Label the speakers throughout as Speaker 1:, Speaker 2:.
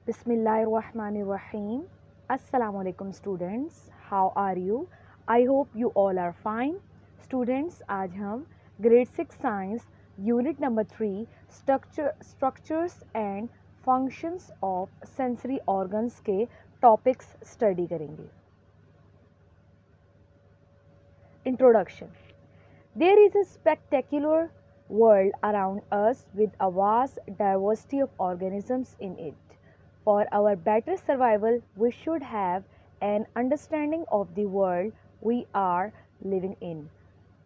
Speaker 1: Bismillahirrahmanirrahim. Assalamu alaikum students. How are you? I hope you all are fine. Students, आज हम grade 6 science unit number 3 structures and functions of sensory organs के topics study करेंगे. Introduction. There is a spectacular world around us with a vast diversity of organisms in it. For our better survival, we should have an understanding of the world we are living in.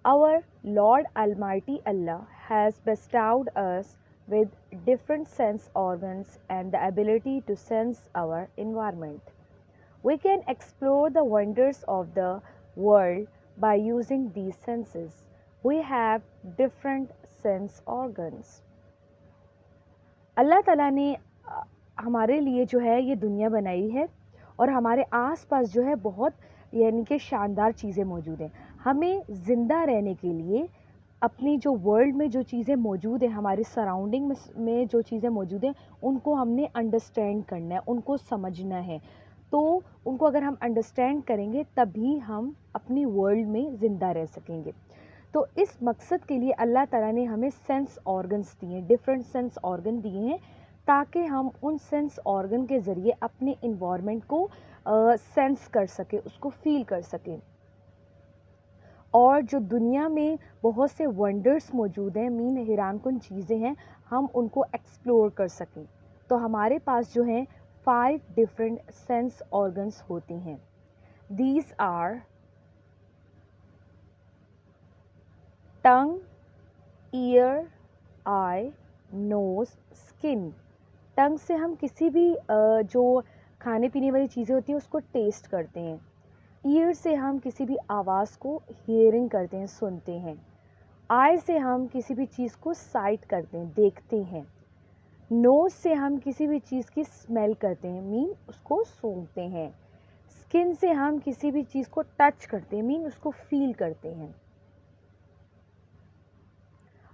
Speaker 1: Our Lord Almighty Allah has bestowed us with different sense organs and the ability to sense our environment. We can explore the wonders of the world by using these senses. We have different sense organs. अल्लाह ताला ने हमारे लिए जो है ये दुनिया बनाई है और हमारे आसपास जो है बहुत यानी कि शानदार चीज़ें मौजूद हैं. हमें ज़िंदा रहने के लिए अपनी जो वर्ल्ड में जो चीज़ें मौजूद हैं, हमारे सराउंडिंग में जो चीज़ें मौजूद हैं, उनको हमने अंडरस्टैंड करना है, उनको समझना है. तो उनको अगर हम अंडरस्टैंड करेंगे तभी हम अपनी वर्ल्ड में ज़िंदा रह सकेंगे. तो इस मकसद के लिए अल्लाह ताला ने हमें सेंस ऑर्गन्स दिए, डिफरेंट सेंस ऑर्गन दिए हैं ताकि हम उन सेंस ऑर्गन के ज़रिए अपने इन्वायरमेंट को सेंस कर सकें, उसको फील कर सकें. और जो दुनिया में बहुत से वंडर्स मौजूद हैं, मीन हैरानकुन चीज़ें हैं, हम उनको एक्सप्लोर कर सकें. तो हमारे पास जो हैं 5 डिफरेंट सेंस ऑर्गन्स होते हैं. These are tongue, ear, eye, nose, skin. Tongue से हम किसी भी जो खाने पीने वाली चीज़ें होती हैं उसको टेस्ट करते हैं. ईयर से हम किसी भी आवाज़ को हियरिंग करते हैं, सुनते हैं. आई से हम किसी भी चीज़ को साइट करते हैं, देखते हैं. नोज़ से हम किसी भी चीज़ की स्मेल करते हैं, मीन उसको सूंघते हैं. स्किन से हम किसी भी चीज़ को टच करते हैं, मीन उसको फील करते हैं.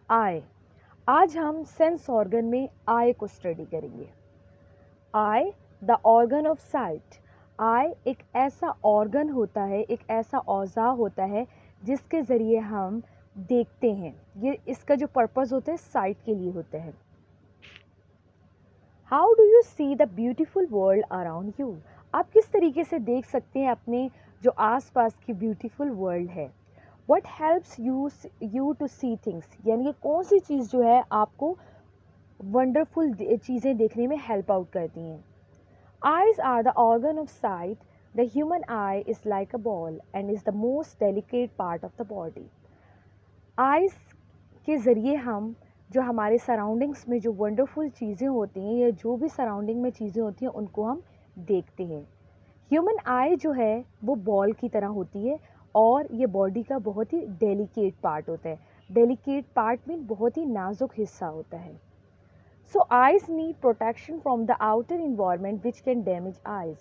Speaker 1: आई. आज हम सेंस ऑर्गन में आई को स्टडी करेंगे. आई, द ऑर्गन ऑफ साइट. आई एक ऐसा ऑर्गन होता है, एक ऐसा औज़ा होता है जिसके ज़रिए हम देखते हैं. ये इसका जो पर्पज़ होता है साइट के लिए होता है. How do you see the beautiful world around you. आप किस तरीके से देख सकते हैं अपने जो आसपास की ब्यूटीफुल वर्ल्ड है. What helps you to see things, यानी कि कौन सी चीज़ जो है आपको वंडरफुल चीज़ें देखने में हेल्प आउट करती हैं. Eyes are the organ of sight. The human eye is like a ball and is the most delicate part of the body. Eyes के ज़रिए हम जो हमारे सराउंडिंग्स में जो वंडरफुल चीज़ें होती हैं या जो भी सराउंडिंग में चीज़ें होती हैं उनको हम देखते हैं. ह्यूमन आई जो है वो बॉल की तरह होती है और ये बॉडी का बहुत ही डेलिकेट पार्ट होता है. डेलिकेट पार्ट मीन बहुत ही नाजुक हिस्सा होता है. So eyes need protection from the outer environment which can damage eyes.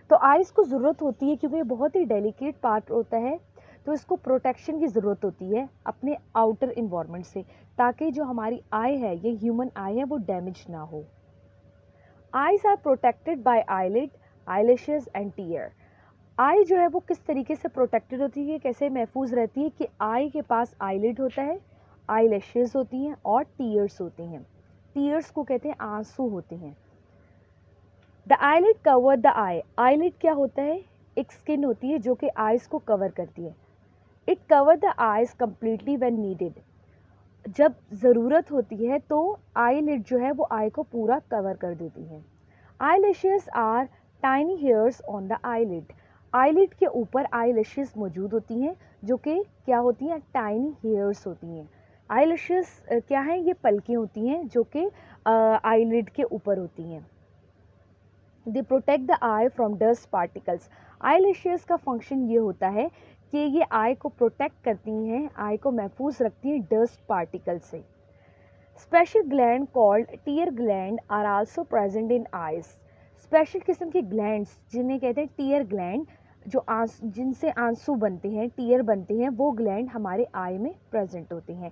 Speaker 1: तो आइज़ को ज़रूरत होती है क्योंकि ये बहुत ही डेलिकेट पार्ट होता है, तो इसको प्रोटेक्शन की ज़रूरत होती है अपने आउटर इन्वायरमेंट से ताकि जो हमारी आई है, ये ह्यूमन आई है, वो डैमेज ना हो. Eyes are protected by eyelid, eyelashes and tear. Eye जो है वो किस तरीके से प्रोटेक्टेड होती है, कैसे महफूज रहती है कि आई के पास आईलिड होता है, आईलैशेस होती हैं और टीयर्स होते हैं. टीयर्स को कहते हैं आंसू होते हैं. The eyelid cover the I. Eyelid क्या होता है, एक स्किन होती है जो कि आइज़ को कवर करती है. It cover the eyes completely when needed. जब ज़रूरत होती है तो आईलिड जो है वो आई को पूरा कवर कर देती है. Eyelashes are tiny hairs on the eyelid. Eyelid के ऊपर आईलैशेस मौजूद होती हैं जो कि क्या होती हैं, टाइनी हेयर्स होती हैं. आईलैशेस क्या है, ये पलकें होती हैं जो कि आईलिड के ऊपर होती हैं. They protect the I from dust particles. Eyelashes का फंक्शन ये होता है कि ये आई को प्रोटेक्ट करती हैं, आई को महफूज रखती हैं डस्ट पार्टिकल से. Special gland called tear gland are also present in eyes. Special किस्म के ग्लैंड्स जिन्हें कहते हैं टीयर ग्लैंड, जो जिनसे आंसू बनते हैं, टीयर बनते हैं, वो ग्लैंड हमारे आई में प्रेजेंट होते हैं.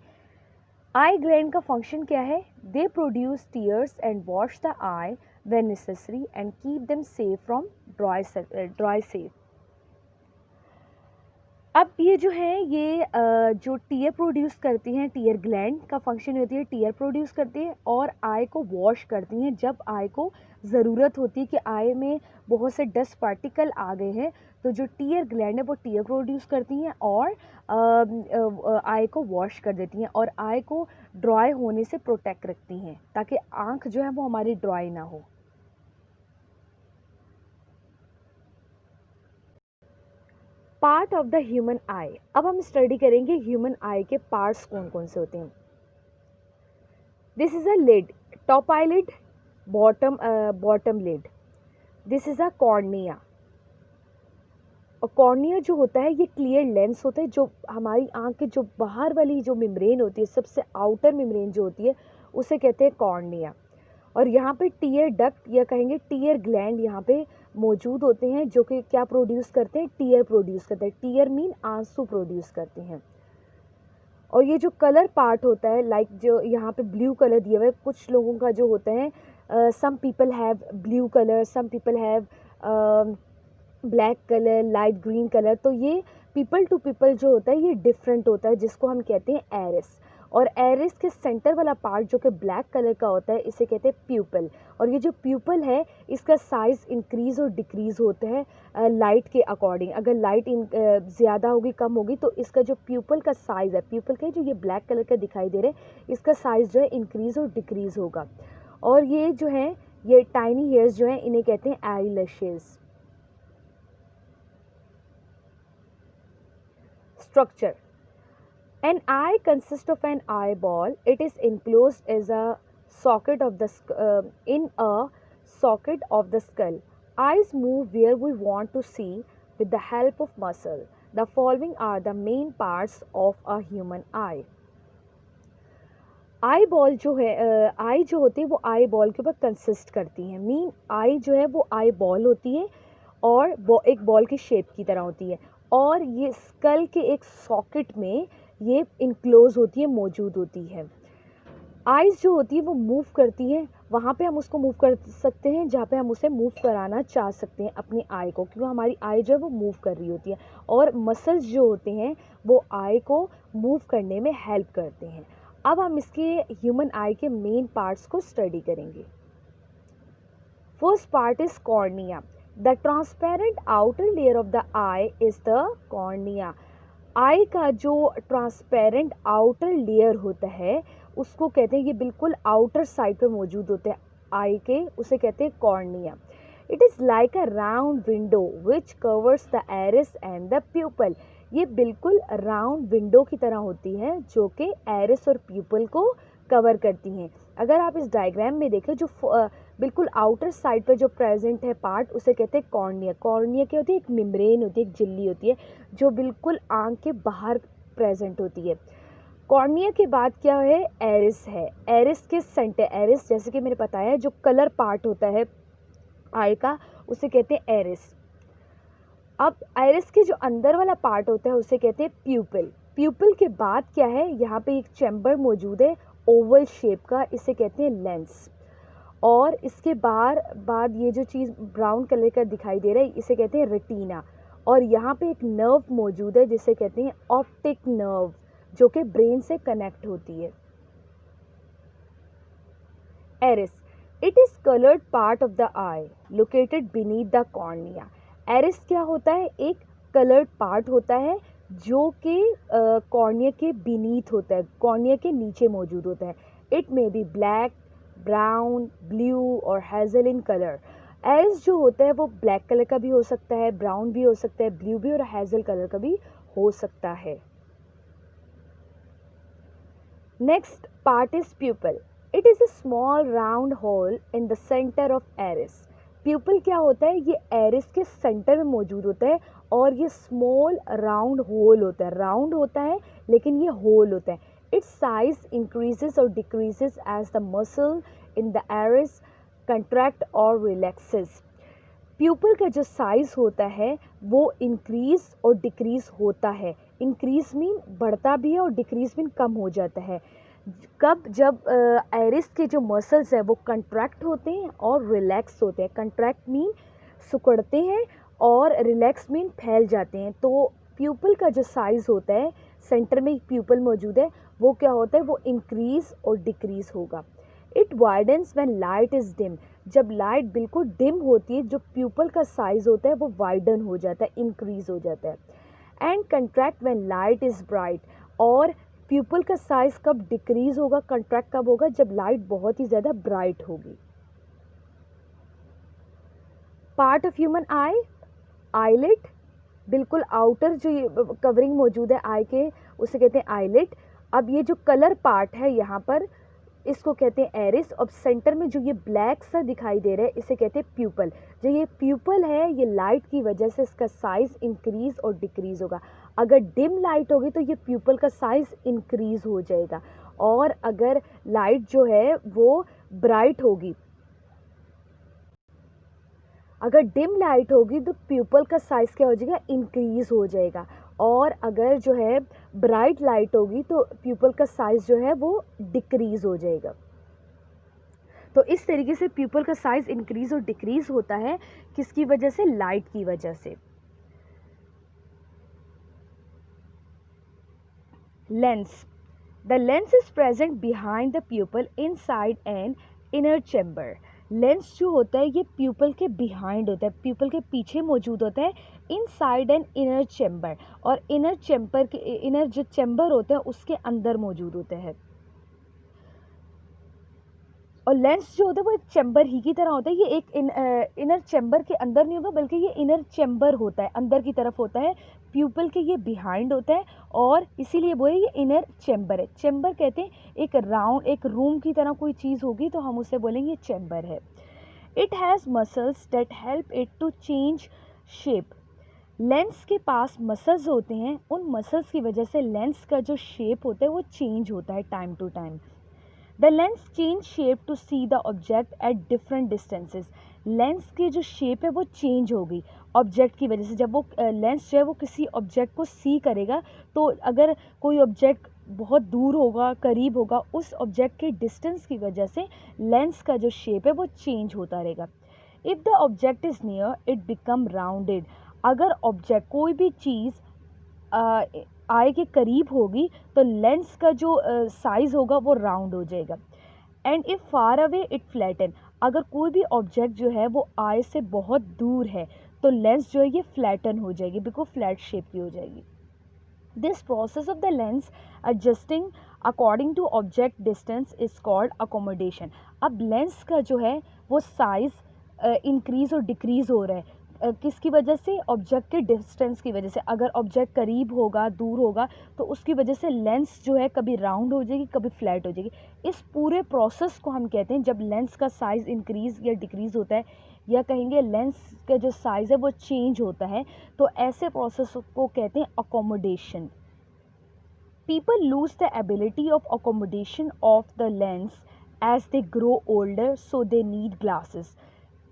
Speaker 1: आई ग्लैंड का फंक्शन क्या है, they produce tears and wash the I when necessary and keep them safe from dry safe. अब ये जो है ये जो टीयर प्रोड्यूस करती हैं, टीयर ग्लैंड का फंक्शन होती है, टीयर प्रोड्यूस करती है और आई को वॉश करती हैं जब आई को ज़रूरत होती है कि आई में बहुत से डस्ट पार्टिकल आ गए हैं, तो जो टीयर ग्लैंड है वो टीयर प्रोड्यूस करती हैं और आई को वॉश कर देती हैं और आई को ड्राई होने से प्रोटेक्ट रखती हैं ताकि आँख जो है वो हमारी ड्राई ना हो। पार्ट ऑफ द ह्यूमन आई, अब हम स्टडी करेंगे ह्यूमन आई के पार्ट्स कौन कौन से होते हैं। This is a lid, top eyelid, bottom lid. This is a cornea, और कॉर्निया जो होता है ये क्लियर लेंस होता है, जो हमारी आंख के जो बाहर वाली जो मेम्ब्रेन होती है, सबसे आउटर मेम्ब्रेन जो होती है उसे कहते हैं कॉर्निया। और यहाँ पे टीयर डक्ट या कहेंगे टीयर ग्लैंड यहाँ पे मौजूद होते हैं जो कि क्या प्रोड्यूस करते हैं, टीयर प्रोड्यूस करते हैं। टीयर मीन आंसू प्रोड्यूस करते हैं। और ये जो कलर पार्ट होता है, लाइक जो यहाँ पे ब्लू कलर दिया हुआ है, कुछ लोगों का जो होता है, some people have blue colour, some people have black colour, light green colour, तो ये पीपल टू पीपल जो होता है ये डिफरेंट होता है, जिसको हम कहते हैं एरिस। और एरिस के सेंटर वाला पार्ट जो कि ब्लैक कलर का होता है इसे कहते हैं प्यूपल। और ये जो प्यूपल है इसका साइज़ इंक्रीज़ और डिक्रीज़ होता है लाइट के अकॉर्डिंग। अगर लाइट ज़्यादा होगी कम होगी तो इसका जो प्यूपल का साइज़ है, प्यूपल के जो ये ब्लैक कलर का दिखाई दे रहे हैं, इसका साइज़ जो है इंक्रीज़ और डिक्रीज़ होगा। और ये जो है ये टाइनी हेयर्स जो हैं इन्हें कहते हैं आई lashes. Structure. An eye consists of an eyeball. It is enclosed as a socket of the in a socket of the skull. Eyes move where we want to see with the help of muscle. The following are the main parts of a human eye. Eye ball जो है, आई जो होती है वो eye ball के ऊपर consist करती है। मीन आई जो है वो आई बॉल होती है और एक बॉल की शेप की तरह होती है और ये स्कल के एक सॉकेट में ये इनक्लोज होती है, मौजूद होती है। आइज़ जो होती है वो मूव करती हैं, वहाँ पे हम उसको मूव कर सकते हैं जहाँ पे हम उसे मूव कराना चाह सकते हैं अपनी आई को, क्योंकि हमारी आई जो है वो मूव कर रही होती है और मसल्स जो होते हैं वो आई को मूव करने में हेल्प करते हैं। अब हम इसके ह्यूमन आई के मेन पार्ट्स को स्टडी करेंगे। First part is cornea. The transparent outer layer of the eye is the cornea. Eye का जो ट्रांसपेरेंट आउटर लेयर होता है उसको कहते हैं, ये बिल्कुल आउटर साइड पे मौजूद होते हैं आई के, उसे कहते हैं cornea. It is like a round window which covers the iris and the pupil. ये बिल्कुल राउंड विंडो की तरह होती है जो कि एरिस और प्यूपल को कवर करती हैं। अगर आप इस डायग्राम में देखें, जो बिल्कुल आउटर साइड पर जो प्रेजेंट है पार्ट उसे कहते हैं कॉर्निया। कॉर्निया क्या होती है, एक मेम्ब्रेन होती है, एक झिल्ली होती है जो बिल्कुल आंख के बाहर प्रेजेंट होती है। कॉर्निया के बाद क्या है, एरिस है। एरिस के सेंटर, एरिस जैसे कि मैंने बताया जो कलर पार्ट होता है आई का उसे कहते हैं एरिस। अब आइरिस के जो अंदर वाला पार्ट होता है उसे कहते हैं प्यूपिल। प्यूपिल के बाद क्या है, यहाँ पे एक चैम्बर मौजूद है ओवल शेप का, इसे कहते हैं लेंस। और इसके बाद ये जो चीज़ ब्राउन कलर का दिखाई दे रहा है इसे कहते हैं रेटिना। और यहाँ पे एक नर्व मौजूद है जिसे कहते हैं ऑप्टिक नर्व, जो कि ब्रेन से कनेक्ट होती है। Iris, it is coloured part of the eye located beneath the cornea. Iris क्या होता है, एक कलर्ड पार्ट होता है जो कि कॉर्निया के बीनीथ होता है, कॉर्निया के नीचे मौजूद होता है। It may be black, brown, blue और हेजल इन कलर। एरिस जो होता है वो ब्लैक कलर का भी हो सकता है, ब्राउन भी हो सकता है, ब्लू भी और हेजल कलर का भी हो सकता है। Next part is pupil. It is a small round hole in the centre of iris. Pupil क्या होता है, ये एरिस के सेंटर में मौजूद होता है और ये स्मॉल राउंड होल होता है। राउंड होता है लेकिन ये होल होता है। इट्स साइज इंक्रीजेस और decreases as the muscle in the iris contract और रिलैक्सेस। प्यूपल का जो साइज़ होता है वो इंक्रीज़ और डिक्रीज़ होता है। इंक्रीज़ मीन बढ़ता भी है और डिक्रीज़ मीन कम हो जाता है। कब? जब आइरिस के जो मसल्स हैं वो कंट्रैक्ट होते हैं और रिलैक्स होते हैं। कंट्रैक्ट मीन सिकुड़ते हैं और रिलैक्स मीन फैल जाते हैं। तो प्यूपल का जो साइज़ होता है, सेंटर में प्यूपल मौजूद है, वो क्या होता है, वो इंक्रीज़ और डिक्रीज़ होगा। It widens when light is dim. जब लाइट बिल्कुल डिम होती है, जो प्यूपल का साइज़ होता है वो वाइडन हो जाता है, इंक्रीज़ हो जाता है। And contract when light is bright. और प्यूपल का साइज़ कब डिक्रीज़ होगा, कंट्रैक्ट कब होगा, जब लाइट बहुत ही ज़्यादा ब्राइट होगी। Part of human I, eyelid, बिल्कुल आउटर जो ये कवरिंग मौजूद है आई के, उसे कहते हैं आईलिट। अब ये जो कलर पार्ट है यहाँ पर, इसको कहते हैं एरिस। और सेंटर में जो ये ब्लैक सा दिखाई दे रहा है, इसे कहते हैं प्यूपल। जो ये प्यूपल है, ये लाइट की वजह से इसका साइज़ इंक्रीज़ और डिक्रीज़ होगा। अगर डिम लाइट होगी तो ये प्यूपल का साइज़ इंक्रीज़ हो जाएगा, और अगर लाइट जो है वो ब्राइट होगी, अगर डिम लाइट होगी तो प्यूपल का साइज़ क्या हो जाएगा, इंक्रीज़ हो जाएगा। और अगर जो है ब्राइट लाइट होगी तो प्यूपल का साइज़ जो है वो डिक्रीज़ हो जाएगा। तो इस तरीके से प्यूपल का साइज़ इंक्रीज़ और डिक्रीज़ होता है, किसकी वजह से, लाइट की वजह से। Lens, the lens is present behind the pupal inside an inner chamber. Lens जो होता है ये प्यूपल के बिहाइंड होता है, प्यूपल के पीछे मौजूद होता है, इनसाइड एन इनर चैम्बर। और इनर चैम्बर के, इनर जो चैम्बर होता है उसके अंदर मौजूद होता है। और लेंस जो होता है वो एक चैम्बर ही की तरह होता है। ये एक इनर चैम्बर के अंदर नहीं होगा, बल्कि ये इनर चैम्बर होता है, अंदर की तरफ होता है, प्यूपल के ये बिहाइंड होता है, और इसीलिए वो ये इनर चैम्बर है। चैम्बर कहते हैं एक राउंड, एक रूम की तरह कोई चीज़ होगी तो हम उसे बोलेंगे चैम्बर है। It has muscles that help it to change shape. Lens के पास मसल्स होते हैं, उन मसल्स की वजह से लेंस का जो शेप होता है वो चेंज होता है time to time. The lens change shape to see the object at different distances. Lens की जो शेप है वो चेंज होगी ऑब्जेक्ट की वजह से। जब वो लेंस जो है वो किसी ऑब्जेक्ट को सी करेगा, तो अगर कोई ऑब्जेक्ट बहुत दूर होगा, करीब होगा, उस ऑब्जेक्ट के डिस्टेंस की वजह से लेंस का जो शेप है वो चेंज होता रहेगा। If the object is near it become rounded. अगर ऑब्जेक्ट, कोई भी चीज़ आई के करीब होगी तो लेंस का जो साइज़ होगा वो राउंड हो जाएगा। And if far away it flatten. अगर कोई भी ऑब्जेक्ट जो है वो आई से बहुत दूर है तो लेंस जो है ये फ्लैटन हो जाएगी, बिल्कुल फ्लैट शेप की हो जाएगी। This process of the lens adjusting according to object distance is called accommodation. अब लेंस का जो है वो साइज़ इंक्रीज़ और डिक्रीज़ हो रहा है, किसकी वजह से, ऑब्जेक्ट के डिस्टेंस की वजह से। अगर ऑब्जेक्ट करीब होगा, दूर होगा, तो उसकी वजह से लेंस जो है कभी राउंड हो जाएगी, कभी फ्लैट हो जाएगी। इस पूरे प्रोसेस को हम कहते हैं, जब लेंस का साइज़ इंक्रीज़ या डिक्रीज़ होता है, या कहेंगे लेंस का जो साइज़ है वो चेंज होता है, तो ऐसे प्रोसेस को कहते हैं accommodation. People lose the ability of accommodation of the lens as they grow older, so they need glasses.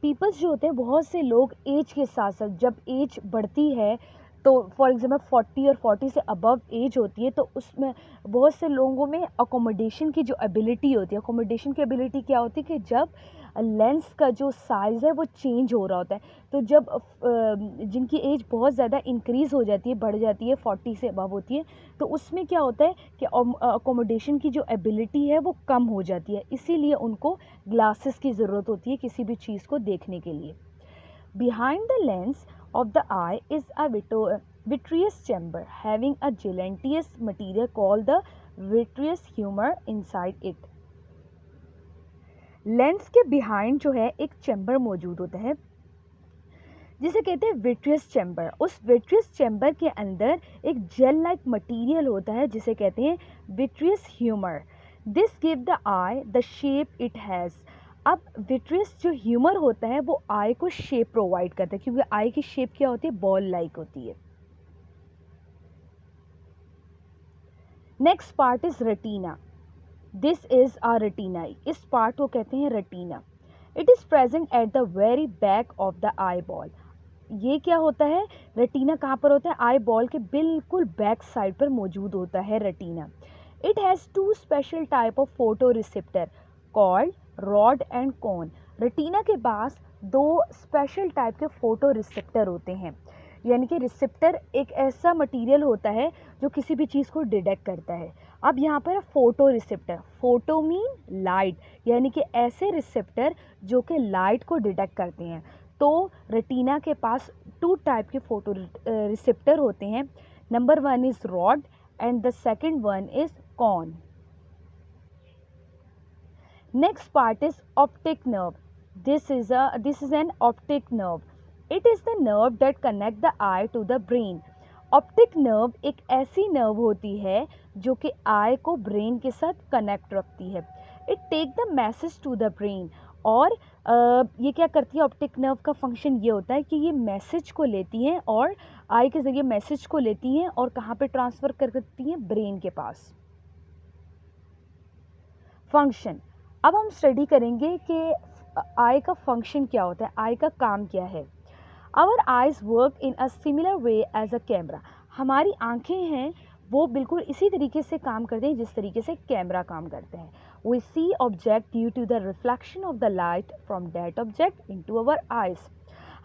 Speaker 1: Peoples जो होते हैं, बहुत से लोग एज के साथ साथ, जब एज बढ़ती है, तो फॉर एग्जांपल 40 और 40 से अबव एज होती है, तो उसमें बहुत से लोगों में अकोमोडेशन की जो एबिलिटी होती है, अकोमोडेशन की एबिलिटी क्या होती है कि जब लेंस का जो साइज़ है वो चेंज हो रहा होता है, तो जब जिनकी एज बहुत ज़्यादा इंक्रीज़ हो जाती है, बढ़ जाती है, 40 से अबव होती है, तो उसमें क्या होता है कि अकोमोडेशन की जो एबिलिटी है वो कम हो जाती है, इसीलिए उनको ग्लासेस की ज़रूरत होती है किसी भी चीज़ को देखने के लिए। Behind the lens of the eye is a vitreous chamber having a gelatinous material called the vitreous humor inside it. Lens के बिहाइंड जो है एक चैम्बर मौजूद होता है जिसे कहते हैं विट्रियस चैम्बर। उस विट्रियस चैम्बर के अंदर एक जेल लाइक मटेरियल होता है जिसे कहते हैं vitreous humour. This give the I the shape it has. अब विट्रियस जो ह्यूमर होता है वो आई को शेप प्रोवाइड करता है, क्योंकि आई की शेप क्या होती है, बॉल लाइक होती है। Next part is retina. This is a retina. इस पार्ट को कहते हैं retina. It is present at the very back of the eye ball. ये क्या होता है, रेटिना कहाँ पर होता है, आई बॉल के बिल्कुल बैक साइड पर मौजूद होता है retina. It has two special type of photoreceptor called rod and cone. Retina के पास दो स्पेशल टाइप के फोटो रिसेप्टर होते हैं, यानी कि रिसेप्टर एक ऐसा मटेरियल होता है जो किसी भी चीज़ को डिटेक्ट करता है। अब यहाँ पर photo receptor, photo mean light, यानी कि ऐसे रिसेप्टर जो कि लाइट को डिटेक्ट करते हैं। तो रेटिना के पास टू टाइप के फोटो रिसेप्टर होते हैं। Number one is rod and the second one is cone. Next part is optic nerve. This is an optic nerve. It is the nerve that connect the eye to the brain. Optic nerve एक ऐसी nerve होती है जो कि आई को brain के साथ connect रखती है। It take the message to the brain. और ये क्या करती है, ऑप्टिक नर्व का फंक्शन ये होता है कि ये मैसेज को लेती हैं और आई के ज़रिए मैसेज को लेती हैं और कहाँ पे ट्रांसफ़र करती हैं, ब्रेन के पास। फंक्शन, अब हम स्टडी करेंगे कि आई का फंक्शन क्या होता है, आई का काम क्या है। Our eyes work in a similar way as a camera. हमारी आँखें हैं वो बिल्कुल इसी तरीके से काम करते हैं जिस तरीके से कैमरा काम करते हैं। We see object due to the reflection of the light from that object into our eyes.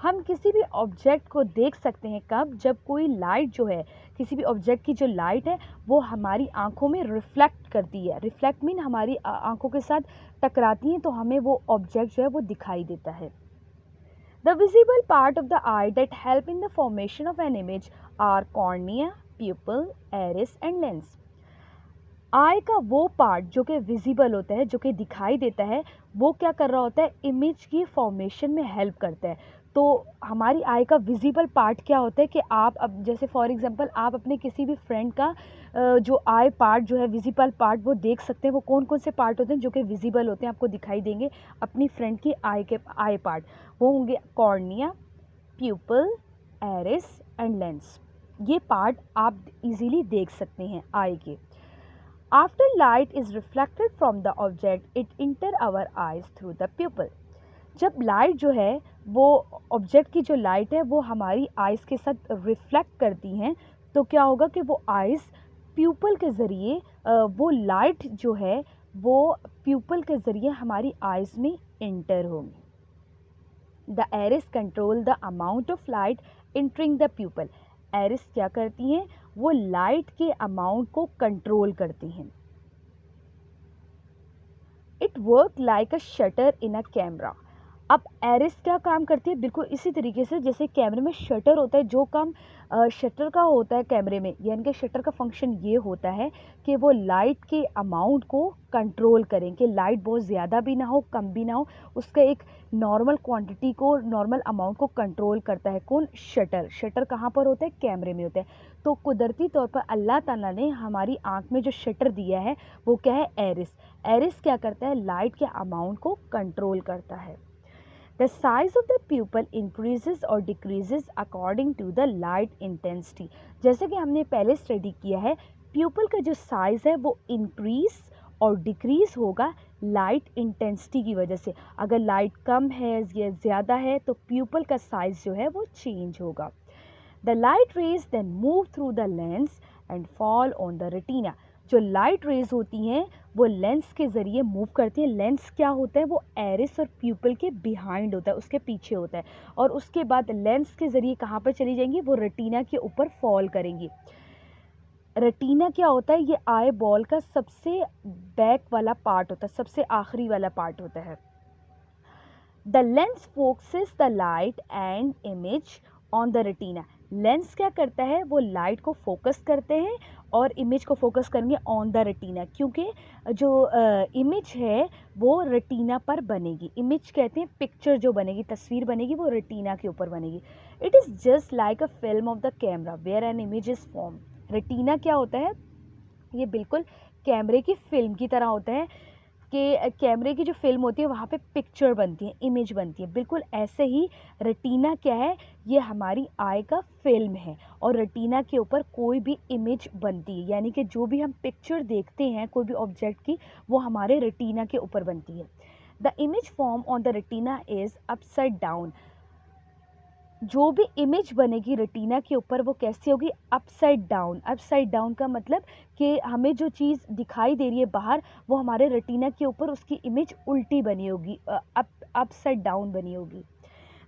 Speaker 1: हम किसी भी ऑब्जेक्ट को देख सकते हैं कब, जब कोई लाइट जो है, किसी भी ऑब्जेक्ट की जो लाइट है वो हमारी आंखों में रिफ्लेक्ट करती है। रिफ्लेक्ट मीन हमारी आंखों के साथ टकराती हैं तो हमें वो ऑब्जेक्ट जो है वो दिखाई देता है। The visible part of the eye that help in the formation of an image are cornea, pupil, iris and lens. आई का वो पार्ट जो कि विजिबल होता है, जो कि दिखाई देता है, वो क्या कर रहा होता है, इमेज की फॉर्मेशन में हेल्प करता है। तो हमारी आई का विजिबल पार्ट क्या होता है कि आप अब जैसे फॉर एग्जांपल आप अपने किसी भी फ्रेंड का जो आई पार्ट जो है, विजिबल पार्ट, वो देख सकते हैं। वो कौन कौन से पार्ट होते हैं जो कि विजिबल होते हैं, आपको दिखाई देंगे अपनी फ्रेंड की आई पार्ट। वो होंगे cornea, pupil, iris and lens. ये पार्ट आप इजीली देख सकते हैं आई के। After light is reflected from the object, it enter our eyes through the pupil. जब लाइट जो है वो ऑब्जेक्ट की जो लाइट है वो हमारी आइज़ के साथ रिफ्लेक्ट करती हैं, तो क्या होगा कि वो आइज़ प्यूपल के ज़रिए वो लाइट जो है वो प्यूपल के ज़रिए हमारी आइज़ में इंटर होंगी। The iris control the amount of light entering the pupal. Iris क्या करती हैं, वो लाइट के अमाउंट को कंट्रोल करती हैं। It work like a shutter in a camera. अब आइरिस क्या काम करती है, बिल्कुल इसी तरीके से जैसे कैमरे में शटर होता है। जो काम शटर का होता है कैमरे में, यानी कि शटर का फंक्शन ये होता है कि वो लाइट के अमाउंट को कंट्रोल करें कि लाइट बहुत ज़्यादा भी ना हो, कम भी ना हो, उसका एक नॉर्मल क्वांटिटी को, नॉर्मल अमाउंट को कंट्रोल करता है कौन, शटर। शटर कहाँ पर होता है, कैमरे में होता है। तो कुदरती तौर पर अल्लाह ताला ने हमारी आँख में जो शटर दिया है वो क्या है, आइरिस। आइरिस क्या करता है, लाइट के अमाउंट को कंट्रोल करता है। The size of the pupil increases or decreases according to the light intensity. जैसे कि हमने पहले स्टडी किया है, प्यूपल का जो साइज़ है वो इंक्रीज और डिक्रीज होगा लाइट इंटेंसिटी की वजह से। अगर लाइट कम है या ज़्यादा है तो प्यूपल का साइज़ जो है वो चेंज होगा। The light rays then move through the lens and fall on the retina. जो लाइट रेज होती हैं वो लेंस के ज़रिए मूव करती हैं। लेंस क्या होता है, वो आइरिस और प्यूपल के बिहाइंड होता है, उसके पीछे होता है। और उसके बाद लेंस के ज़रिए कहाँ पर चली जाएंगी, वो रेटिना के ऊपर फॉल करेंगी। रेटिना क्या होता है, ये आई बॉल का सबसे बैक वाला पार्ट होता है, सबसे आखिरी वाला पार्ट होता है। The lens focuses the light and image on the retina. Lens क्या करता है, वो लाइट को फोकस करते हैं और इमेज को फोकस करेंगे ऑन द रेटिना, क्योंकि जो इमेज है वो रेटिना पर बनेगी। इमेज कहते हैं पिक्चर जो बनेगी, तस्वीर बनेगी, वो रेटिना के ऊपर बनेगी। It is just like a film of the camera where an image is form. Retina क्या होता है, ये बिल्कुल कैमरे की फिल्म की तरह होता है कि कैमरे की जो फिल्म होती है वहाँ पे पिक्चर बनती है, इमेज बनती है। बिल्कुल ऐसे ही रेटिना क्या है, ये हमारी आई का फिल्म है और रेटिना के ऊपर कोई भी इमेज बनती है, यानी कि जो भी हम पिक्चर देखते हैं कोई भी ऑब्जेक्ट की, वो हमारे रेटिना के ऊपर बनती है। The image form on the retina is upside down. जो भी इमेज बनेगी रेटिना के ऊपर वो कैसी होगी, अपसाइड डाउन। अपसाइड डाउन का मतलब कि हमें जो चीज़ दिखाई दे रही है बाहर वो हमारे रेटिना के ऊपर उसकी इमेज उल्टी बनी होगी, अपसाइड डाउन बनी होगी।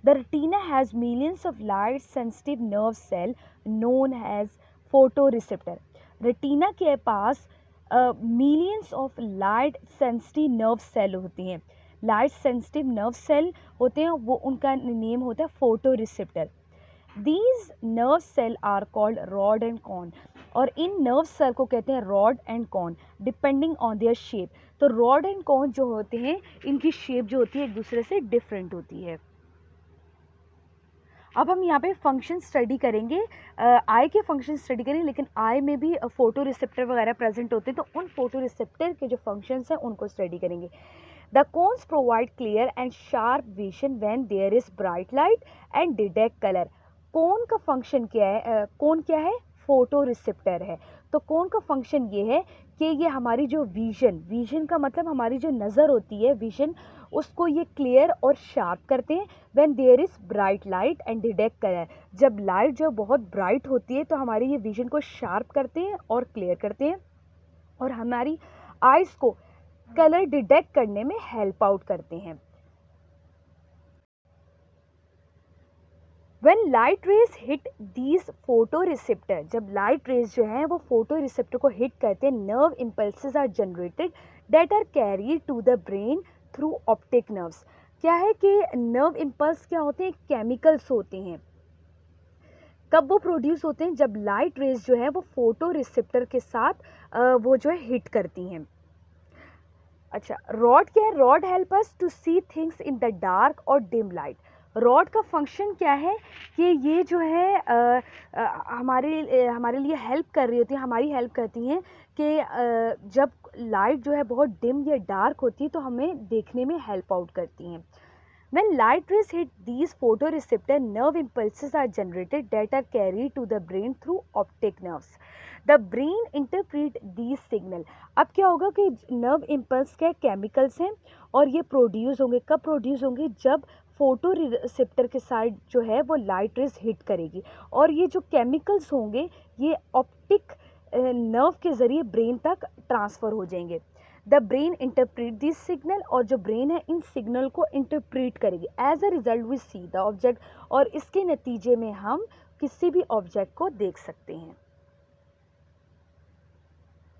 Speaker 1: The retina has millions of light sensitive nerve cell known as photoreceptor. Retina के पास millions of light sensitive nerve cell होती हैं। लाइट सेंसिटिव नर्व सेल होते हैं, वो उनका नेम होता है photo receptor. These nerve cell are called rod and cone, और इन नर्व सेल को कहते हैं rod and cone depending on their shape. तो रॉड एंड कॉन जो होते हैं इनकी शेप जो होती है एक दूसरे से डिफरेंट होती है। अब हम यहाँ पे फंक्शन स्टडी करेंगे, आई के फंक्शन स्टडी करेंगे, लेकिन आई में भी फोटो रिसेप्टर वगैरह प्रेजेंट होते हैं, तो उन फोटो रिसेप्टर के जो फंक्शंस हैं उनको स्टडी करेंगे। The cones provide clear and sharp vision when there is bright light and detect colour. Cone का फंक्शन क्या है, कोन क्या है, फोटो रिसेप्टर है। तो कोन का फंक्शन ये है कि ये हमारी जो विजन का मतलब हमारी जो नज़र होती है, विजन, उसको ये क्लियर और शार्प करते हैं। When there is bright light and detect colour, जब लाइट जो बहुत ब्राइट होती है तो हमारी ये विजन को शार्प करते हैं और क्लियर करते हैं, और हमारी आइज़ को कलर डिटेक्ट करने में हेल्प आउट करते हैं। When light rays hit these photoreceptor, जब लाइट रेज जो हैं वो फोटो रिसेप्टर को हिट करते हैं, nerve impulses are generated that are carry to the brain through optic nerves. क्या है कि नर्व इम्पल्स क्या होते हैं, केमिकल्स होते हैं। कब वो प्रोड्यूस होते हैं, जब लाइट रेज जो है वो फोटो रिसेप्टर के साथ वो जो है हिट करती हैं। अच्छा, रॉड क्या है, rod help us to see things in the dark और डिम लाइट। रॉड का फंक्शन क्या है कि ये जो है हमारे लिए हेल्प कर रही होती है, हमारी हेल्प करती हैं कि जब लाइट जो है बहुत डिम या डार्क होती है तो हमें देखने में हेल्प आउट करती हैं। When light rays hit these photoreceptor, nerve impulses are generated that are carried to the brain through optic nerves. The brain interpret these signal. अब क्या होगा कि नर्व इम्पल्स के केमिकल्स हैं और ये प्रोड्यूस होंगे, कब प्रोड्यूस होंगे, जब फोटो रिसेप्टर के साइड जो है वो लाइट रेज हिट करेगी, और ये जो केमिकल्स होंगे ये ऑप्टिक नर्व के ज़रिए ब्रेन तक ट्रांसफ़र हो जाएंगे। The brain interpret this signal, और जो ब्रेन है इन सिग्नल को इंटरप्रेट करेगी। As a result we see the object, और इसके नतीजे में हम किसी भी ऑब्जेक्ट को देख सकते हैं।